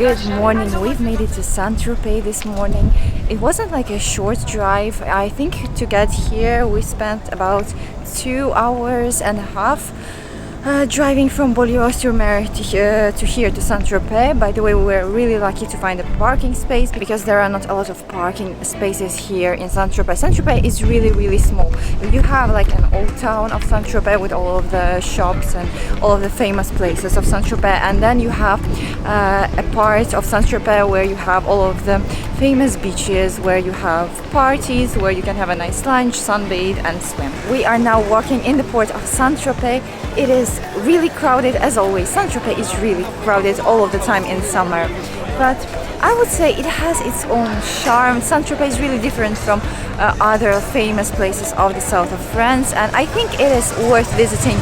Good morning. We've made it to Saint Tropez this morning. It wasn't like a short drive. I think to get here we spent about 2 hours and a half driving from Byblos to here to St Tropez. By the way, we were really lucky to find a parking space because there are not a lot of parking spaces here in Saint Tropez. Saint Tropez is really small. You have like an old town of Saint Tropez with all of the shops and all of the famous places of Saint Tropez, and then you have a part of Saint Tropez where you have all of the famous beaches, where you have parties, where you can have a nice lunch, sunbathe and swim. We are now walking in the port of Saint Tropez. It is really crowded as always. Saint Tropez is really crowded all of the time in summer, but I would say it has its own charm. Saint Tropez is really different from other famous places of the south of France, and I think it is worth visiting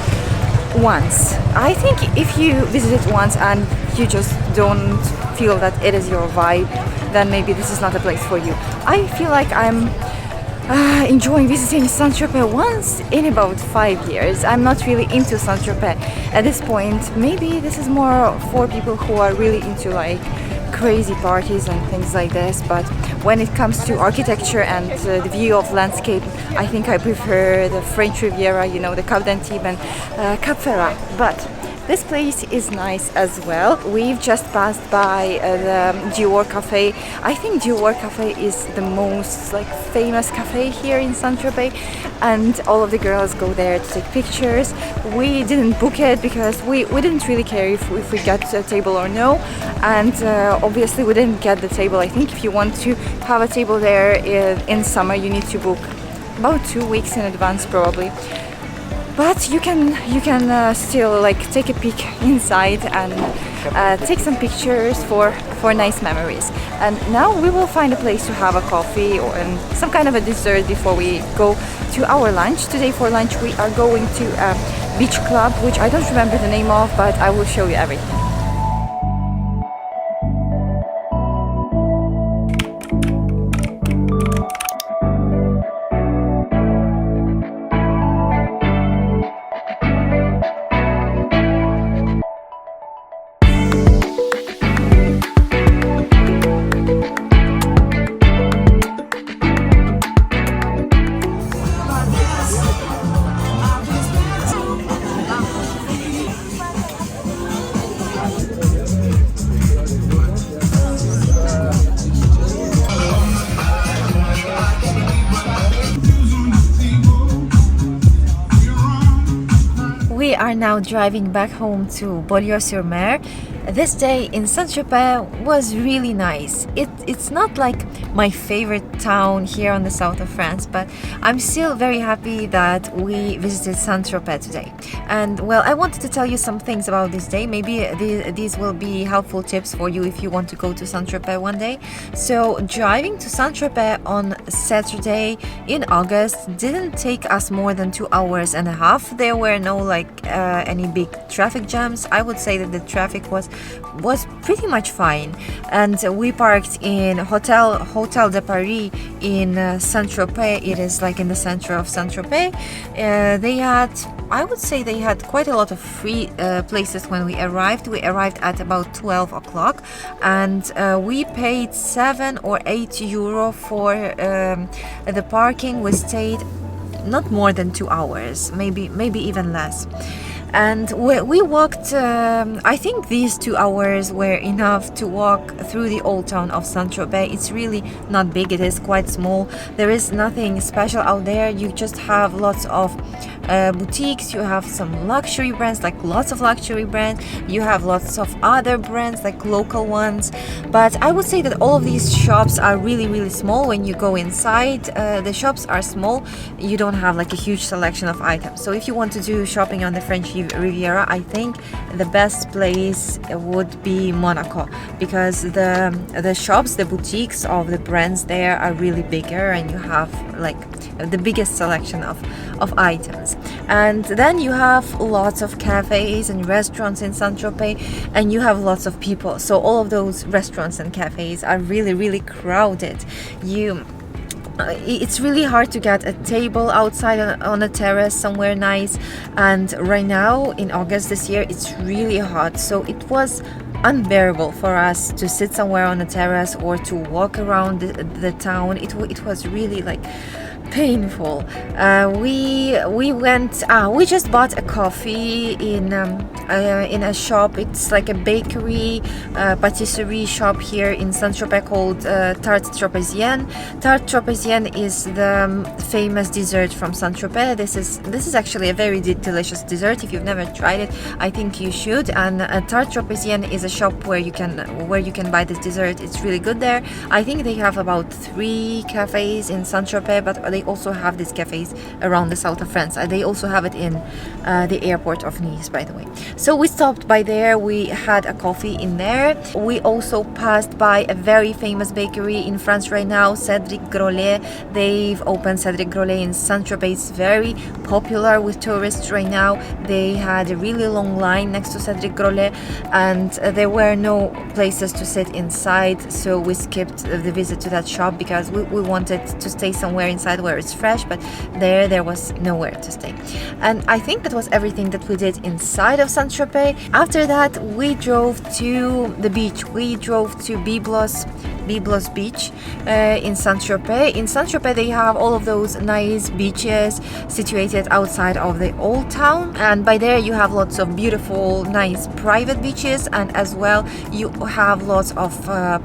once. I think if you visit it once and you just don't feel that it is your vibe, then maybe this is not a place for you. I feel like I'm enjoying visiting Saint Tropez once in about 5 years. I'm not really into Saint Tropez at this point. Maybe this is more for people who are really into like crazy parties and things like this, but when it comes to architecture and the view of landscape, I think I prefer the French Riviera, you know, the Cap d'Antibes and Cap Ferrat. But this place is nice as well. We've just passed by the Dior Cafe. I think Dior Cafe is the most like famous cafe here in Saint Tropez, and all of the girls go there to take pictures. We didn't book it because we didn't really care if we got a table or no, and obviously we didn't get the table. I think if you want to have a table there in summer, you need to book about 2 weeks in advance probably. But you can still like take a peek inside and take some pictures for nice memories. And now we will find a place to have a coffee or some kind of a dessert before we go to our lunch. Today for lunch we are going to a beach club, which I don't remember the name of, but I will show you everything. We are now driving back home to Boulogne-sur-Mer. This day in Saint Tropez was really nice. It's not like my favorite town here on the south of France, but I'm still very happy that we visited Saint Tropez today. And well, I wanted to tell you some things about this day. Maybe these will be helpful tips for you if you want to go to Saint Tropez one day. So driving to Saint Tropez on Saturday in August didn't take us more than 2 hours and a half. There were no any big traffic jams. I would say that the traffic was pretty much fine, and we parked in Hotel de Paris in Saint Tropez. It is like in the center of Saint Tropez. I would say they had quite a lot of free places when we arrived. We arrived at about 12 o'clock, and we paid 7 or 8 euro for the parking. We stayed not more than 2 hours, maybe even less. And we walked, I think these 2 hours were enough to walk through the old town of Saint Tropez. It's really not big, it is quite small. There is nothing special out there. You just have lots of boutiques, you have some luxury brands, like lots of luxury brands, you have lots of other brands like local ones, but I would say that all of these shops are really small. When you go inside, the shops are small. You don't have like a huge selection of items. So if you want to do shopping on the French Riviera, I think the best place would be Monaco, because the shops, the boutiques of the brands there are really bigger, and you have like the biggest selection of items. And then you have lots of cafes and restaurants in Saint Tropez, and you have lots of people. So all of those restaurants and cafes are really crowded. It's really hard to get a table outside on a terrace somewhere nice, and right now in August this year it's really hot, so it was unbearable for us to sit somewhere on a terrace or to walk around the town. It was really like painful. We went. We just bought a coffee in a shop. It's like a bakery, patisserie shop here in Saint Tropez called Tarte Tropezienne. Tarte Tropezienne is the famous dessert from Saint Tropez. This is actually a very delicious dessert. If you've never tried it, I think you should. And Tarte Tropezienne is a shop where you can buy this dessert. It's really good there. I think they have about 3 cafes in Saint Tropez, but they also have these cafes around the south of France. They also have it in the airport of Nice, by the way. So we stopped by there. We had a coffee in there. We also passed by a very famous bakery in France right now, Cédric Grolet. They've opened Cédric Grolet in Saint Tropez. It's very popular with tourists right now. They had a really long line next to Cédric Grolet, and there were no places to sit inside, so we skipped the visit to that shop because we wanted to stay somewhere inside where it's fresh, but there was nowhere to stay. And I think that was everything that we did inside of Saint Tropez. After that, we drove to the beach. We drove to Byblos Beach in Saint Tropez. In Saint Tropez, they have all of those nice beaches situated outside of the old town, and by there you have lots of beautiful, nice private beaches, and as well you have lots of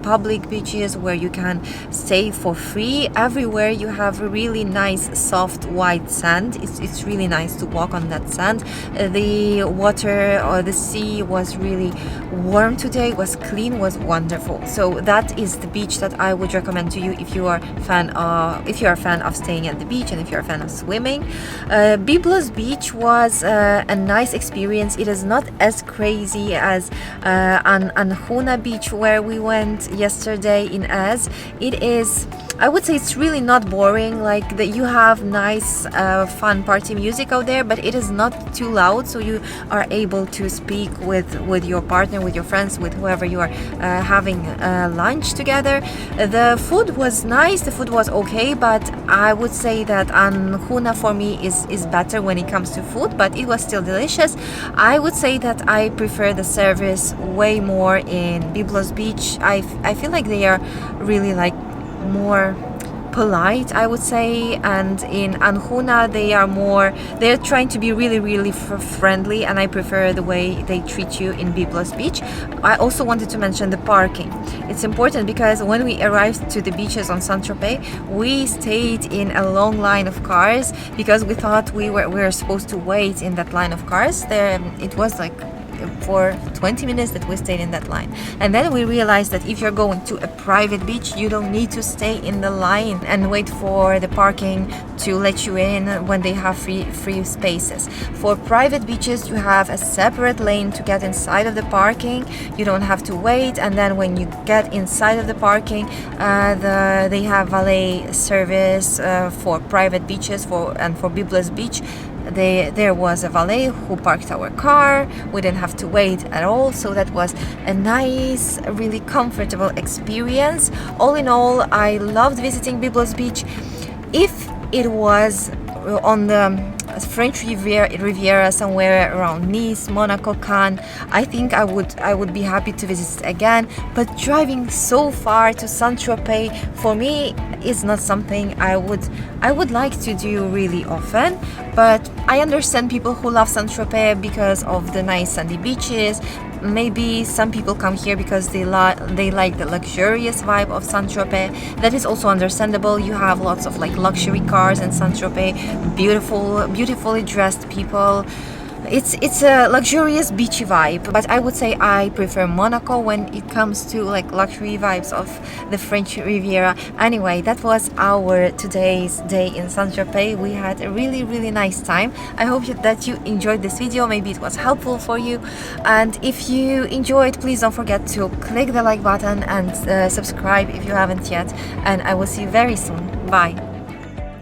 public beaches where you can stay for free. Everywhere you have really nice soft white sand. It's really nice to walk on that sand. The water or the sea was really warm today, was clean, was wonderful. So that is the beach that I would recommend to you if you are a fan of staying at the beach and if you're a fan of swimming. Byblos Beach was a nice experience. It is not as crazy as Anjuna Beach where we went yesterday in Az. It is, I would say, it's really not boring. Like you have nice fun party music out there, but it is not too loud, so you are able to speak with your partner, with your friends, with whoever you are having lunch together. The food was nice, the food was okay, but I would say that Anjuna for me is better when it comes to food, but it was still delicious. I would say that I prefer the service way more in Byblos Beach. I feel like they are really like more polite, I would say, and in Anjuna they're trying to be really friendly, and I prefer the way they treat you in Byblos Beach. I also wanted to mention the parking. It's important because when we arrived to the beaches on Saint Tropez, we stayed in a long line of cars because we thought we were supposed to wait in that line of cars. There it was like for 20 minutes that we stayed in that line, and then we realized that if you're going to a private beach, you don't need to stay in the line and wait for the parking to let you in when they have free spaces. For private beaches, you have a separate lane to get inside of the parking. You don't have to wait, and then when you get inside of the parking, they have valet service for private beaches. For Byblos Beach, there was a valet who parked our car. We didn't have to wait at all, so that was a nice, really comfortable experience. All in all, I loved visiting Byblos Beach. If it was on the French Riviera somewhere around Nice, Monaco, Cannes, I think I would be happy to visit again. But driving so far to Saint Tropez for me is not something I would like to do really often. But I understand people who love Saint Tropez because of the nice sandy beaches. Maybe some people come here because they like the luxurious vibe of Saint Tropez. That is also understandable. You have lots of like luxury cars in Saint Tropez, beautifully dressed people. It's a luxurious beachy vibe, but I would say I prefer Monaco when it comes to like luxury vibes of the French Riviera. Anyway, that was our today's day in Saint Tropez. We had a really nice time. I hope that you enjoyed this video. Maybe it was helpful for you, and if you enjoyed, please don't forget to click the like button and subscribe if you haven't yet, and I will see you very soon. Bye.